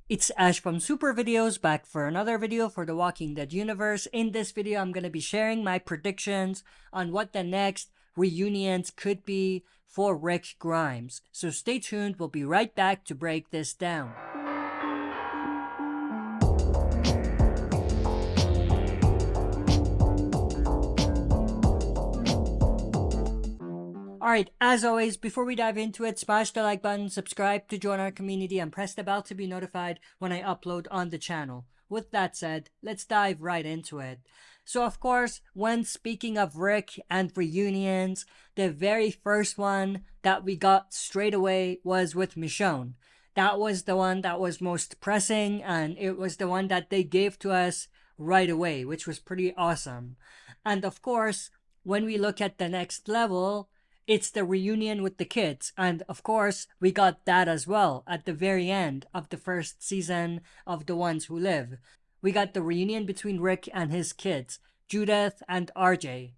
It's Ash from SuperVideos back for another video for the Walking Dead universe. In this video, I'm going to be sharing my predictions on what the next reunions could be for Rick Grimes. So stay tuned, we'll be right back to break this down. Alright, as always, before we dive into it, smash the like button, subscribe to join our community, and press the bell to be notified when I upload on the channel. With that said, let's dive right into it. So of course, when speaking of Rick and reunions, the very first one that we got straight away was with Michonne. That was the one that was most pressing, and it was the one that they gave to us right away, which was pretty awesome. And of course, when we look at the next level, it's the reunion with the kids, and of course, we got that as well at the very end of the first season of The Ones Who Live. We got the reunion between Rick and his kids, Judith and RJ.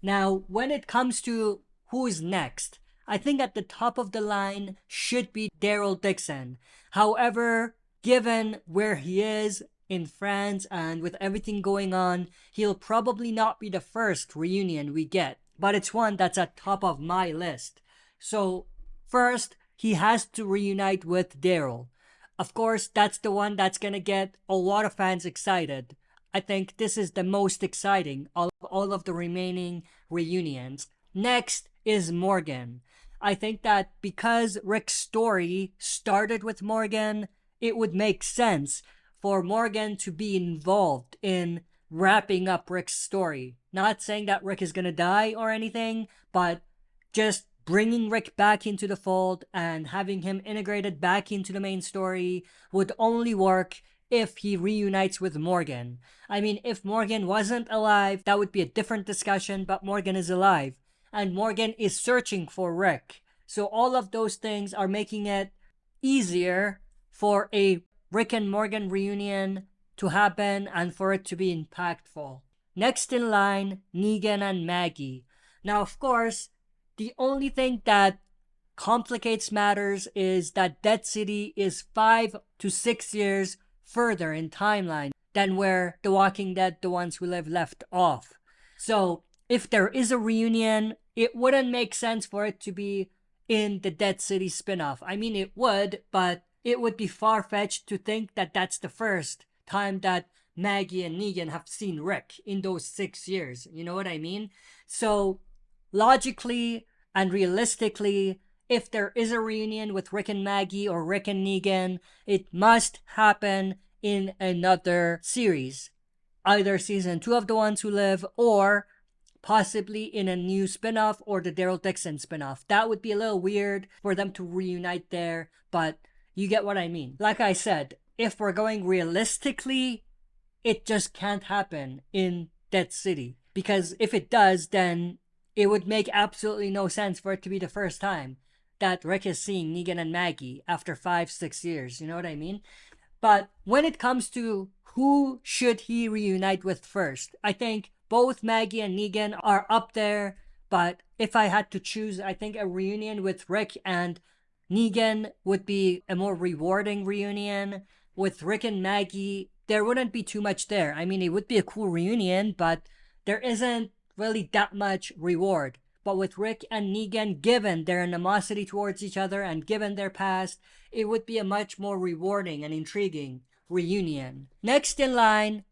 Now, when it comes to who's next, I think at the top of the line should be Daryl Dixon. However, given where he is in France and with everything going on, he'll probably not be the first reunion we get. But it's one that's at top of my list. So first, he has to reunite with Daryl. Of course, that's the one that's gonna get a lot of fans excited. I think this is the most exciting of all of the remaining reunions. Next is Morgan. I think that because Rick's story started with Morgan, it would make sense for Morgan to be involved in wrapping up Rick's story. Not saying that Rick is gonna die or anything, but just bringing Rick back into the fold and having him integrated back into the main story would only work if he reunites with Morgan. I mean, if Morgan wasn't alive, that would be a different discussion, but Morgan is alive, and Morgan is searching for Rick. So all of those things are making it easier for a Rick and Morgan reunion to happen and for it to be impactful. Next in line, Negan and Maggie. Now, of course, the only thing that complicates matters is that Dead City is 5 to 6 years further in timeline than where The Walking Dead, The Ones Who Live left off. So, if there is a reunion, it wouldn't make sense for it to be in the Dead City spinoff. I mean, it would, but it would be far-fetched to think that that's the first time that Maggie and Negan have seen Rick in those 6 years. You know what I mean? So, logically and realistically, if there is a reunion with Rick and Maggie or Rick and Negan, it must happen in another series. Either season 2 of The Ones Who Live or possibly in a new spinoff or the Daryl Dixon spinoff. That would be a little weird for them to reunite there, but you get what I mean. Like I said, if we're going realistically, it just can't happen in Dead City. Because if it does, then it would make absolutely no sense for it to be the first time that Rick is seeing Negan and Maggie after 5-6 years. You know what I mean? But when it comes to who should he reunite with first, I think both Maggie and Negan are up there. But if I had to choose, I think a reunion with Rick and Negan would be a more rewarding reunion. With Rick and Maggie, there wouldn't be too much there. I mean, it would be a cool reunion, but there isn't really that much reward. But with Rick and Negan, given their animosity towards each other and given their past, it would be a much more rewarding and intriguing reunion. Next in line,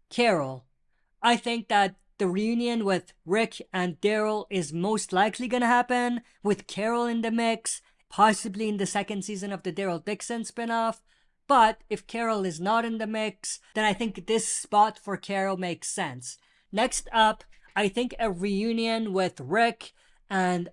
Carol. I think that the reunion with Rick and Daryl is most likely gonna happen with Carol in the mix, possibly in the second season of the Daryl Dixon spinoff. But if Carol is not in the mix, then I think this spot for Carol makes sense. Next up, I think a reunion with Rick and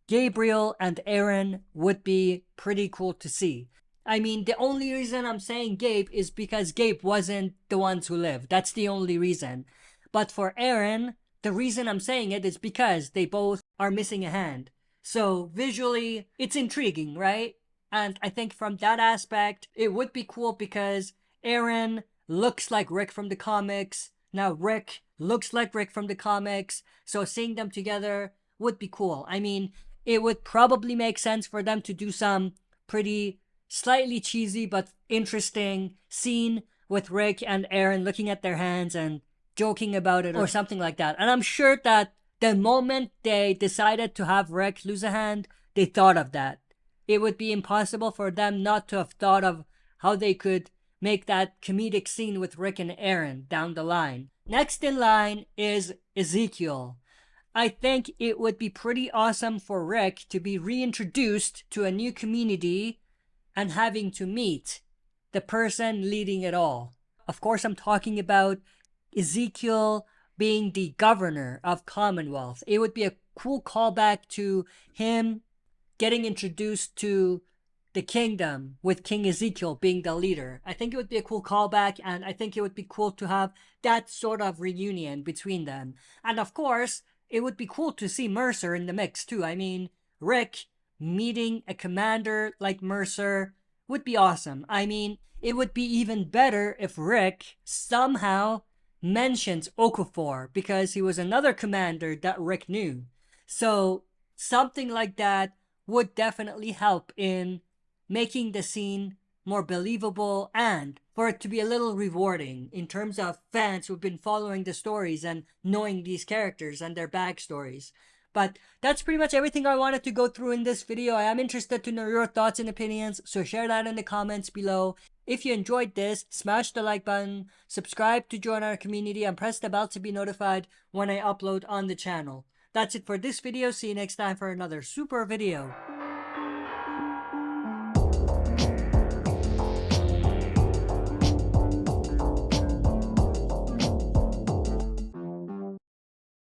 Gabriel and Aaron would be pretty cool to see. I mean, the only reason I'm saying Gabe is because Gabe wasn't The Ones Who Live. That's the only reason. But for Aaron, the reason I'm saying it is because they both are missing a hand. So visually, it's intriguing, right? And I think from that aspect, it would be cool because Aaron looks like Rick from the comics. Now Rick looks like Rick from the comics. So seeing them together would be cool. I mean, it would probably make sense for them to do some pretty slightly cheesy but interesting scene with Rick and Aaron looking at their hands and joking about it or something like that. And I'm sure that the moment they decided to have Rick lose a hand, they thought of that. It would be impossible for them not to have thought of how they could make that comedic scene with Rick and Aaron down the line. Next in line is Ezekiel. I think it would be pretty awesome for Rick to be reintroduced to a new community and having to meet the person leading it all. Of course, I'm talking about Ezekiel being the governor of Commonwealth. It would be a cool callback to him getting introduced to the kingdom with King Ezekiel being the leader. I think it would be a cool callback, and I think it would be cool to have that sort of reunion between them. And of course, it would be cool to see Mercer in the mix too. I mean, Rick meeting a commander like Mercer would be awesome. I mean, it would be even better if Rick somehow mentions Okafor, because he was another commander that Rick knew. So something like that would definitely help in making the scene more believable and for it to be a little rewarding in terms of fans who've been following the stories and knowing these characters and their backstories. But that's pretty much everything I wanted to go through in this video. I am interested to know your thoughts and opinions, so share that in the comments below. If you enjoyed this, smash the like button, subscribe to join our community, and press the bell to be notified when I upload on the channel. That's it for this video. See you next time for another super video.